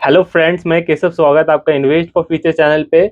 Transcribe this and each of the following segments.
Hello friends, मैं केशव। स्वागत है आपका इन्वेस्ट फॉर फ्यूचर चैनल पे।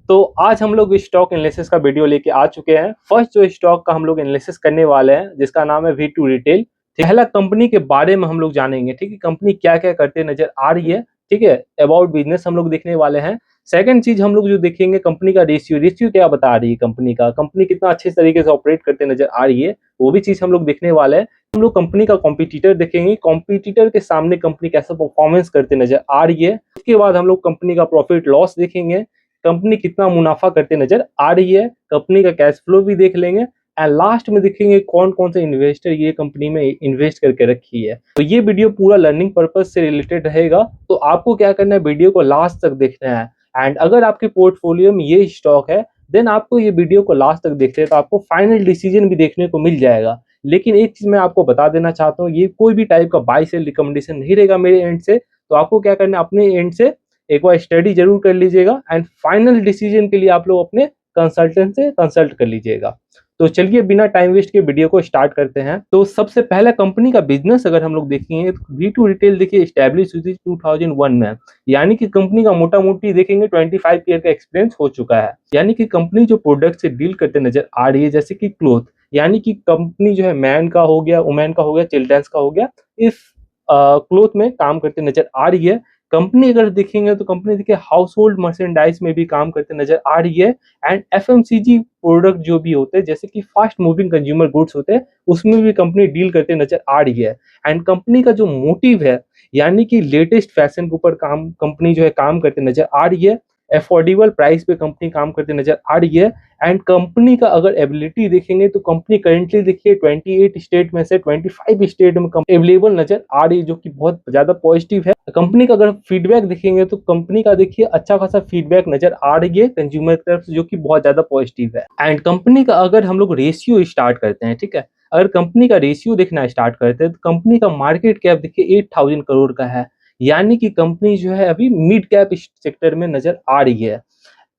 तो आज हम लोग स्टॉक एनालिसिस का वीडियो लेके आ चुके हैं। फर्स्ट जो स्टॉक का हम लोग एनालिसिस करने वाले हैं जिसका नाम है V2 रिटेल। पहला कंपनी के बारे में हम लोग जानेंगे, ठीक है, कंपनी क्या क्या करते नजर आ रही है, ठीक है, अबाउट बिजनेस हम लोग देखने वाले हैं। सेकंड चीज हम लोग जो देखेंगे, कंपनी का रेशियो क्या बता रही है, कंपनी कितना अच्छे तरीके से ऑपरेट करते नजर आ रही है, वो भी चीज हम लोग देखने वाले हैं। हम लोग कंपनी का कॉम्पिटिटर देखेंगे, कॉम्पिटिटर के सामने कंपनी कैसा परफॉर्मेंस करते नजर आ रही है। उसके बाद हम लोग कंपनी का प्रॉफिट लॉस देखेंगे, कंपनी कितना मुनाफा करते नजर आ रही है, कंपनी का कैश फ्लो भी देख लेंगे। एंड लास्ट में देखेंगे कौन कौन से इन्वेस्टर ये कंपनी में इन्वेस्ट करके रखी है। तो ये वीडियो पूरा लर्निंग पर्पज से रिलेटेड रहेगा, तो आपको क्या करना है, वीडियो को लास्ट तक देखना है। एंड अगर आपके पोर्टफोलियो में ये स्टॉक है, देन आपको ये वीडियो को लास्ट तक देखते हैं तो आपको फाइनल डिसीजन भी देखने को मिल जाएगा। लेकिन एक चीज मैं आपको बता देना चाहता हूँ, ये कोई भी टाइप का बाय सेल रिकमेंडेशन नहीं रहेगा मेरे एंड से। तो आपको क्या करना है, अपने एंड से एक बार स्टडी जरूर कर लीजिएगा एंड फाइनल डिसीजन के लिए आप लोग अपने कंसल्टेंट से कंसल्ट कर लीजिएगा। तो चलिए बिना टाइम वेस्ट के वीडियो को स्टार्ट करते हैं। तो सबसे पहला कंपनी का बिजनेस अगर हम लोग देखेंगे तो V2 रिटेल देखिए स्टैब्लिश हुई थी 2001 में, यानी कि कंपनी का मोटा मोटी देखेंगे 25 ईयर का एक्सपीरियंस हो चुका है। यानी कि कंपनी जो प्रोडक्ट से डील करते नजर आ रही है, जैसे कि क्लोथ, यानी कि कंपनी जो है मैन का हो गया, वुमेन का हो गया, चिल्ड्रंस का हो गया, इस क्लोथ में काम करते नजर आ रही है। कंपनी अगर देखेंगे तो कंपनी देखिए हाउस होल्ड मर्चेंडाइज में भी काम करते नजर आ रही है। एंड FMCG प्रोडक्ट जो भी होते हैं, जैसे कि फास्ट मूविंग कंज्यूमर गुड्स होते हैं, उसमें भी कंपनी डील करते नजर आ रही है। एंड कंपनी का जो मोटिव है, यानी कि लेटेस्ट फैशन के ऊपर काम कंपनी जो है काम करते नजर आ रही है। अफोर्डेबल प्राइस पे कंपनी काम करते नजर आ रही है। एंड कंपनी का अगर एबिलिटी देखेंगे तो कंपनी करेंटली देखिए 28 स्टेट में से 25 स्टेट में अवेलेबल नजर आ रही है, जो कि बहुत ज्यादा पॉजिटिव है। कंपनी का अगर फीडबैक देखेंगे तो कंपनी का देखिए अच्छा खासा फीडबैक नजर आ रही है कंज्यूमर की तरफ से, जो कि बहुत ज्यादा पॉजिटिव है। एंड कंपनी का अगर हम लोग रेशियो स्टार्ट करते हैं, ठीक है, अगर कंपनी का रेशियो देखना स्टार्ट करते हैं तो कंपनी का मार्केट कैप देखिए 8000 करोड़ का है। यानी कि कंपनी जो है अभी मिड कैप सेक्टर में नजर आ रही है।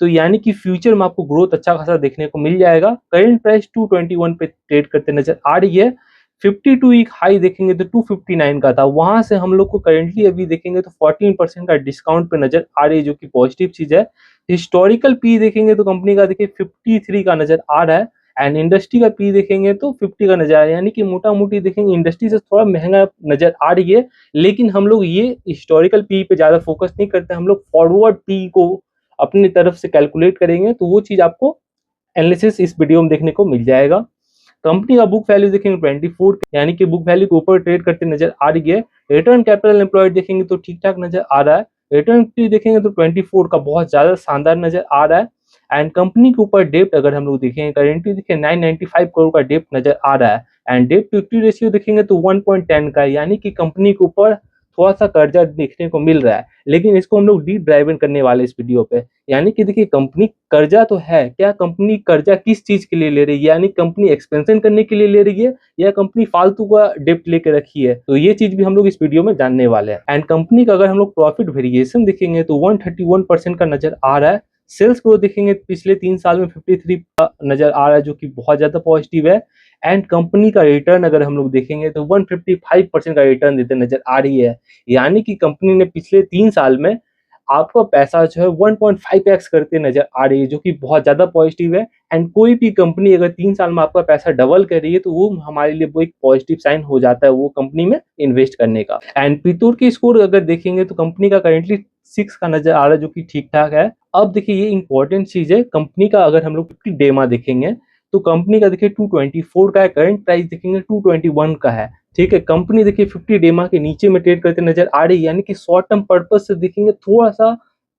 तो यानी कि फ्यूचर में आपको ग्रोथ अच्छा खासा देखने को मिल जाएगा। करंट प्राइस 221 पे ट्रेड करते नजर आ रही है। 52 एक हाई देखेंगे तो 259 का था, वहां से हम लोग को करेंटली अभी देखेंगे तो 14% का डिस्काउंट पे नजर आ रही है, जो कि पॉजिटिव चीज है। हिस्टोरिकल पी देखेंगे तो कंपनी का देखिए 53 का नजर आ रहा है। एंड इंडस्ट्री का पी देखेंगे तो 50 का नजर आ रहा है, यानी कि मोटा मोटी देखेंगे इंडस्ट्री से थोड़ा महंगा नजर आ रही है। लेकिन हम लोग ये हिस्टोरिकल पी पे ज्यादा फोकस नहीं करते, हम लोग फॉरवर्ड पी को अपनी तरफ से कैलकुलेट करेंगे, तो वो चीज आपको एनालिसिस इस वीडियो में देखने को मिल जाएगा। कंपनी का बुक वैल्यू देखेंगे 24, यानी कि बुक वैल्यू के ऊपर ट्रेड करते नजर आ रही है। रिटर्न कैपिटल एम्प्लॉयड देखेंगे तो ठीक ठाक नजर आ रहा है। रिटर्न देखेंगे तो 24 का बहुत ज्यादा शानदार नजर आ रहा है। एंड कंपनी के ऊपर डेप्ट अगर हम लोग देखेंगे, करेंटली देखिए 995 करोड़ का डेप्ट नजर आ रहा है। एंड डेप्ट टू इक्विटी रेशियो देखेंगे तो 1.10 का है, यानी कि कंपनी के ऊपर थोड़ा सा कर्जा देखने को मिल रहा है। लेकिन इसको हम लोग डीप ड्राइव करने वाले इस वीडियो पे। यानी कि देखिए कंपनी कर्जा तो है, क्या कंपनी कर्जा किस चीज के लिए ले रही है, यानी कंपनी एक्सपेंशन करने के लिए ले रही है या कंपनी फालतू का डेप्ट लेके रखी है, तो ये चीज भी हम लोग इस वीडियो में जानने वाले हैं। एंड कंपनी का अगर हम लोग प्रॉफिट वेरिएशन देखेंगे तो 131% का नजर आ रहा है। सेल्स ग्रोथ देखेंगे पिछले 3 साल में 53 का नजर आ रहा है, जो कि बहुत ज्यादा पॉजिटिव है। एंड कंपनी का रिटर्न अगर हम लोग देखेंगे तो 155% का रिटर्न देते नजर आ रही है। यानी कि कंपनी ने पिछले 3 साल में आपका पैसा जो है 1.5x करते नजर आ रही है, जो कि बहुत ज्यादा पॉजिटिव है। एंड कोई भी कंपनी अगर 3 साल में आपका पैसा डबल कर रही है, तो वो हमारे लिए वो एक पॉजिटिव साइन हो जाता है वो कंपनी में इन्वेस्ट करने का। एंड पीतूर की स्कोर अगर देखेंगे तो कंपनी का करेंटली 6 का नजर आ रहा है, जो कि ठीक ठाक है। अब देखिए ये इंपॉर्टेंट चीज है, कंपनी का अगर हम लोग डेमा देखेंगे तो कंपनी का देखिए 224 का है, करंट प्राइस देखेंगे 221 का है। ठीक है, कंपनी देखिए 50 डेमा के नीचे में ट्रेड करते नजर आ रही है, यानी कि शॉर्ट टर्म पर्पज से देखेंगे थोड़ा सा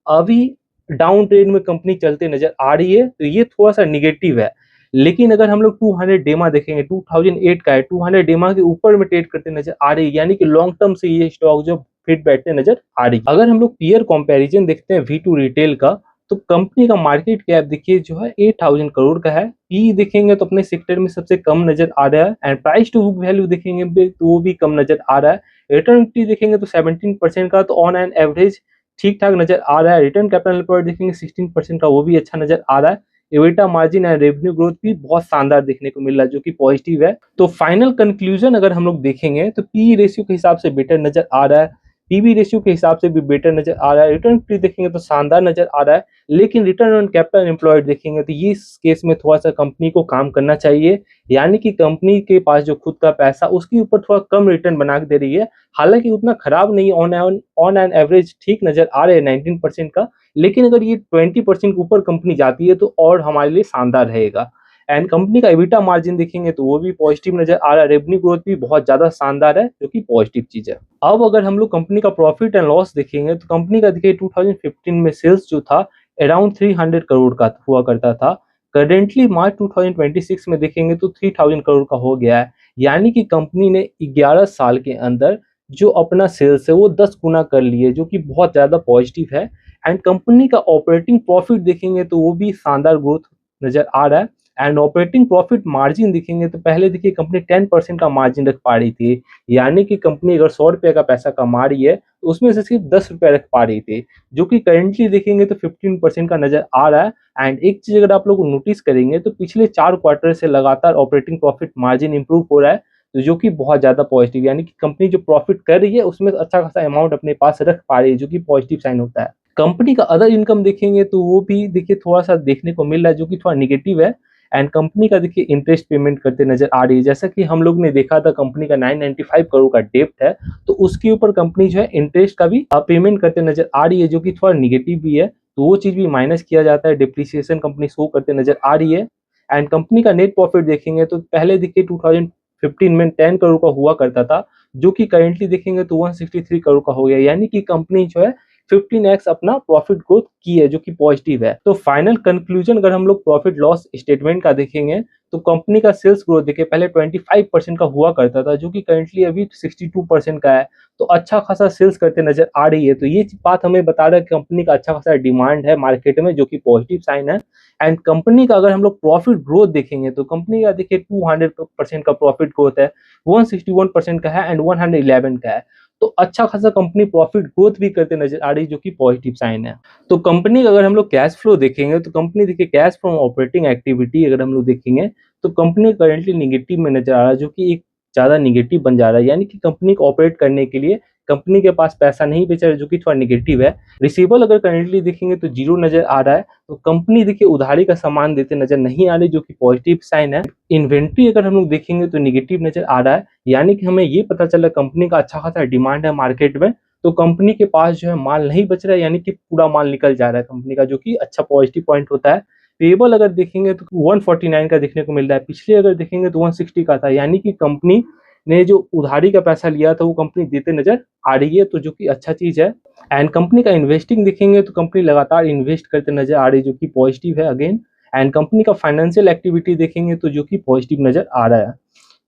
अभी डाउन ट्रेड में कंपनी चलते नजर आ रही है, तो ये थोड़ा सा निगेटिव है। लेकिन अगर हम लोग 200 डेमा देखेंगे, 2008 का है, 200 डेमा के ऊपर में ट्रेड करते नजर आ रही है, यानी कि लॉन्ग टर्म से ये स्टॉक जो फिट बैठते नजर आ रही है। अगर हम लोग पीयर कंपैरिजन देखते हैं V2 रिटेल का, तो कंपनी का मार्केट कैप देखिए जो है 8000 करोड़ का है। पी देखेंगे तो अपने सेक्टर में सबसे कम नजर आ रहा है। And price to book value देखेंगे तो वो भी कम नजर आ रहा है। रिटर्न देखेंगे तो 17% का, तो ऑन एन एवरेज ठीक ठाक नजर आ रहा है। रिटर्न कैपिटल एम्प्लॉयड देखेंगे 16% का, वो भी अच्छा नजर आ रहा है। EBITDA margin and revenue growth भी बहुत शानदार देखने को मिल रहा है, जो कि पॉजिटिव है। तो फाइनल कंक्लूजन अगर हम लोग देखेंगे तो पी रेशियो के हिसाब से बेटर नजर आ रहा है। पीबी रेशियो के हिसाब से भी बेटर नजर आ रहा है, रिटर्न फ्री देखेंगे तो शानदार नजर आ रहा है। लेकिन रिटर्न ऑन कैपिटल एम्प्लॉयड देखेंगे तो ये इस केस में थोड़ा सा कंपनी को काम करना चाहिए, यानी कि कंपनी के पास जो खुद का पैसा उसके ऊपर थोड़ा कम रिटर्न बना के दे रही है। हालांकि उतना खराब नहीं, ऑन एन एवरेज ठीक नजर आ रहे हैं 19% का, लेकिन अगर ये 20% के ऊपर कंपनी जाती है तो और हमारे लिए शानदार रहेगा। एंड कंपनी का एबिटा मार्जिन देखेंगे तो वो भी पॉजिटिव नजर आ रहा है, रेवेन्यू ग्रोथ भी बहुत ज्यादा शानदार है जो कि पॉजिटिव चीज है। अब अगर हम लोग कंपनी का प्रॉफिट एंड लॉस देखेंगे तो कंपनी का देखिए 2015 में सेल्स जो था अराउंड 300 करोड़ का हुआ करता था। करेंटली मार्च 2026 में देखेंगे तो 3000 करोड़ का हो गया है, यानी कि कंपनी ने 11 साल के अंदर जो अपना सेल्स है वो 10 गुना कर लिए, जो कि बहुत ज्यादा पॉजिटिव है। एंड कंपनी का ऑपरेटिंग प्रॉफिट देखेंगे तो वो भी शानदार ग्रोथ नजर आ रहा है। एंड ऑपरेटिंग प्रॉफिट मार्जिन देखेंगे तो पहले देखिए कंपनी 10% का मार्जिन रख पा रही थी, यानी कि कंपनी अगर 100 रुपये का पैसा कमा रही है तो उसमें से सिर्फ 10 रुपये रख पा रही थी, जो कि करेंटली देखेंगे तो 15% का नजर आ रहा है। एंड एक चीज अगर आप लोग नोटिस करेंगे तो पिछले 4 क्वार्टर से लगातार ऑपरेटिंग प्रॉफिट मार्जिन इंप्रूव हो रहा है, तो जो कि बहुत ज्यादा पॉजिटिव, यानी कि कंपनी जो प्रॉफिट कर रही है उसमें अच्छा खासा अमाउंट अपने पास रख पा रही है, जो कि पॉजिटिव साइन होता है। कंपनी का अदर इनकम देखेंगे तो वो भी देखिए थोड़ा सा देखने को मिल रहा है, जो कि थोड़ा निगेटिव है। एंड कंपनी का देखिए इंटरेस्ट पेमेंट करते नजर आ रही है, जैसा कि हम लोग ने देखा था कंपनी का 995 करोड़ का डेप्ट है, तो उसके ऊपर कंपनी जो है इंटरेस्ट का भी पेमेंट करते नजर आ रही है, जो कि थोड़ा निगेटिव भी है, तो वो चीज भी माइनस किया जाता है। डिप्रिसिएशन कंपनी शो करते नजर आ रही है। एंड कंपनी का नेट प्रॉफिट देखेंगे तो पहले देखिए 2015 में 10 करोड़ का हुआ करता था, जो कि करेंटली देखेंगे तो 163 करोड़ का हो गया, यानी कि कंपनी जो है 15x अपना प्रॉफिट ग्रोथ की है, जो कि पॉजिटिव है। तो फाइनल कंक्लूजन अगर हम लोग प्रॉफिट लॉस स्टेटमेंट का देखेंगे तो कंपनी का सेल्स ग्रोथ देखिए पहले 25% का हुआ करता था, जो कि करंटली अभी 62% का है, तो अच्छा खासा सेल्स करते नजर आ रही है। तो ये बात हमें बता रहा है कि कंपनी का अच्छा खासा डिमांड है मार्केट में, जो कि पॉजिटिव साइन है। एंड कंपनी का अगर हम लोग प्रॉफिट ग्रोथ देखेंगे तो कंपनी का देखिए 200% का प्रॉफिट ग्रोथ है, 161% का है एंड 111 का है, तो अच्छा खासा कंपनी प्रॉफिट ग्रोथ भी करते नजर आ रही है, जो कि पॉजिटिव साइन है। तो कंपनी का अगर हम लोग कैश फ्लो देखेंगे तो कंपनी देखिए कैश फ्रॉम ऑपरेटिंग एक्टिविटी अगर हम लोग देखेंगे तो कंपनी करेंटली निगेटिव में नजर आ रहा है, जो कि एक ज्यादा निगेटिव बन जा रहा है, यानी कि कंपनी को ऑपरेट करने के लिए कंपनी के पास पैसा नहीं बचा है, जो कि थोड़ा निगेटिव है। रिसीवेबल अगर करेंटली देखेंगे तो जीरो नजर आ रहा है, तो कंपनी देखिए उधारी का सामान देते नजर नहीं आ रही, जो कि पॉजिटिव साइन है। इन्वेंट्री अगर हम लोग देखेंगे तो निगेटिव नजर आ रहा है, यानी कि हमें ये पता चला कंपनी का अच्छा खासा डिमांड है मार्केट में, तो कंपनी के पास जो है माल नहीं बच रहा है, यानी कि पूरा माल निकल जा रहा है कंपनी का, जो कि अच्छा पॉजिटिव पॉइंट होता है। पेबल अगर देखेंगे तो 149 का देखने को मिल रहा है, पिछले अगर देखेंगे तो 160 का था, यानी कि कंपनी ने जो उधारी का पैसा लिया था वो कंपनी देते नजर आ रही है, तो जो कि अच्छा चीज है। एंड कंपनी का इन्वेस्टिंग देखेंगे तो कंपनी लगातार इन्वेस्ट करते नजर आ रही है, जो कि पॉजिटिव है अगेन। एंड कंपनी का फाइनेंशियल एक्टिविटी देखेंगे तो जो कि पॉजिटिव नजर आ रहा है।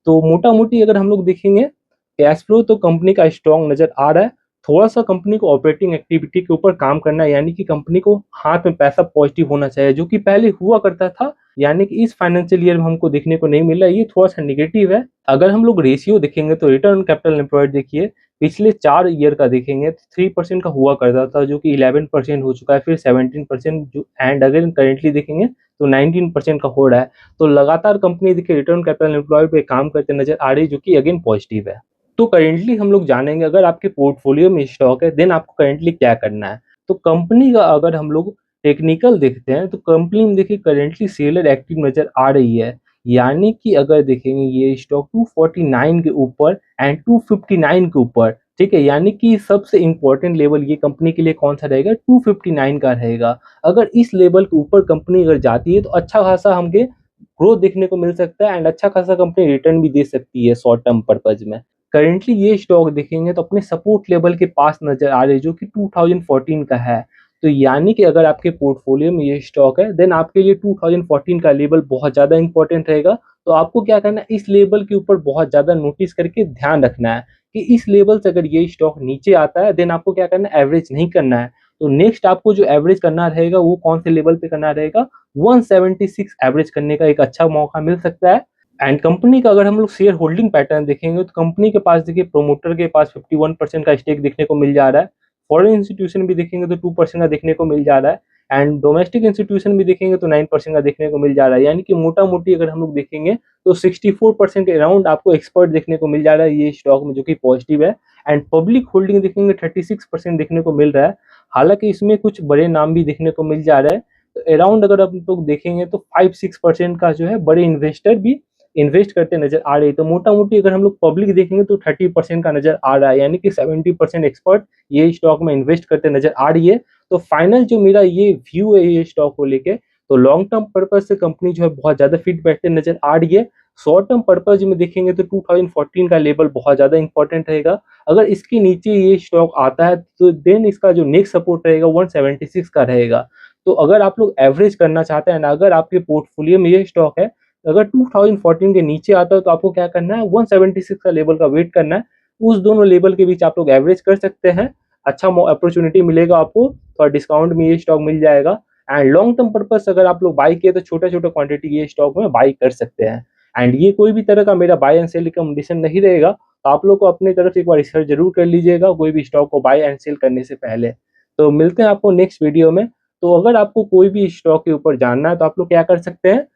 तो मोटा मोटी अगर हम लोग देखेंगे कैश फ्लो तो कंपनी का स्ट्रॉन्ग नजर आ रहा है। थोड़ा सा कंपनी को ऑपरेटिंग एक्टिविटी के ऊपर काम करना है, यानी कि कंपनी को हाथ में पैसा पॉजिटिव होना चाहिए, जो कि पहले हुआ करता था, यानी कि इस फाइनेंशियल ईयर में हमको देखने को नहीं मिला, ये थोड़ा सा निगेटिव है। अगर हम लोग रेशियो देखेंगे तो रिटर्न ऑन कैपिटल एम्प्लॉयड देखिए पिछले 4 ईयर का देखेंगे तो 3% का हुआ करता था, जो कि 11% हो चुका है, फिर 17% जो एंड अगर करेंटली देखेंगे तो 19% का हो रहा है। तो लगातार कंपनी देखिए रिटर्न कैपिटल एम्प्लॉयड पे काम करते नजर आ रही है, जो कि अगेन पॉजिटिव है। तो करेंटली हम लोग जानेंगे अगर आपके पोर्टफोलियो में स्टॉक है देन आपको करेंटली क्या करना है। तो कंपनी का अगर हम लोग टेक्निकल देखते हैं तो कंपनी में देखिए करेंटली सेलर एक्टिव नजर आ रही है, यानी कि अगर देखेंगे ये स्टॉक 249 के ऊपर एंड 259 के ऊपर, ठीक है, यानी कि सबसे इंपॉर्टेंट लेवल ये कंपनी के लिए कौन सा रहेगा, 259 का रहेगा। अगर इस लेवल के ऊपर कंपनी अगर जाती है तो अच्छा खासा हमके ग्रोथ देखने को मिल सकता है एंड अच्छा खासा कंपनी रिटर्न भी दे सकती है शॉर्ट टर्म पर्पज में। करेंटली ये स्टॉक देखेंगे तो अपने सपोर्ट लेवल के पास नजर आ रहे हैं, जो कि 2014 का है। तो यानी कि अगर आपके पोर्टफोलियो में ये स्टॉक है देन आपके लिए 2014 का लेवल बहुत ज़्यादा इंपॉर्टेंट रहेगा। तो आपको क्या करना है, इस लेवल के ऊपर बहुत ज़्यादा नोटिस करके ध्यान रखना है कि इस लेवल से अगर ये स्टॉक नीचे आता है देन आपको क्या करना है, एवरेज नहीं करना है। तो नेक्स्ट आपको जो एवरेज करना रहेगा वो कौन से लेवल पे करना रहेगा, 176 एवरेज करने का एक अच्छा मौका मिल सकता है। एंड कंपनी का अगर हम लोग शेयर होल्डिंग पैटर्न देखेंगे तो कंपनी के पास देखिए प्रोमोटर के पास 51% का स्टेक देखने को मिल जा रहा है, फॉरेन इंस्टीट्यूशन भी देखेंगे तो 2% का देखने को मिल जा रहा है। एंड डोमेस्टिक इंस्टीट्यूशन भी देखेंगे तो 9% का देखने को मिल जा रहा है, यानी कि मोटा मोटी अगर हम लोग देखेंगे तो 64% के अराउंड आपको एक्सपर्ट देखने को मिल जा रहा है ये स्टॉक में, जो कि पॉजिटिव है। एंड पब्लिक होल्डिंग देखेंगे 36% देखने को मिल रहा है, हालांकि इसमें कुछ बड़े नाम भी देखने को मिल जा रहा है। तो अराउंड अगर आप लोग देखेंगे तो 5-6% का जो है बड़े इन्वेस्टर भी इन्वेस्ट करते नजर आ रहे हैं। तो मोटा मोटी अगर हम लोग पब्लिक देखेंगे तो 30% का नजर आ रहा है, यानी कि 70% एक्सपर्ट ये स्टॉक में इन्वेस्ट करते नजर आ रही है। तो फाइनल जो मेरा ये व्यू है ये स्टॉक को लेके, तो लॉन्ग टर्म पर्पज से कंपनी जो है बहुत ज्यादा फिट बैठते नजर आ रही है। शॉर्ट टर्म पर्पज में देखेंगे तो 2014 का लेवल बहुत ज्यादा इंपॉर्टेंट रहेगा। अगर इसके नीचे ये स्टॉक आता है तो देन इसका जो नेक्स्ट सपोर्ट रहेगा 176 का रहेगा। तो अगर आप लोग एवरेज करना चाहते हैं ना, अगर आपके पोर्टफोलियो में ये स्टॉक है, अगर 2014 के नीचे आता है तो आपको क्या करना है, 176 का लेवल का वेट करना है। उस दोनों लेवल के बीच आप लोग एवरेज कर सकते हैं, अच्छा अपॉर्चुनिटी मिलेगा आपको, थोड़ा डिस्काउंट में ये स्टॉक मिल जाएगा। एंड लॉन्ग टर्म पर्पज अगर आप लोग बाई किए तो छोटा छोटा क्वांटिटी ये स्टॉक में बाई कर सकते हैं। एंड ये कोई भी तरह का मेरा बाय एंड सेल रिकमेंडेशन नहीं रहेगा, तो आप लोग को अपनी तरफ से एक बार रिसर्च जरूर कर लीजिएगा कोई भी स्टॉक को बाय एंड सेल करने से पहले। तो मिलते हैं आपको नेक्स्ट वीडियो में। तो अगर आपको कोई भी स्टॉक के ऊपर जानना है तो आप लोग क्या कर सकते हैं,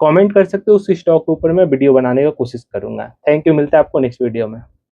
कमेंट कर सकते हो, उस स्टॉक के ऊपर मैं वीडियो बनाने का कोशिश करूंगा। थैंक यू, मिलता है आपको नेक्स्ट वीडियो में।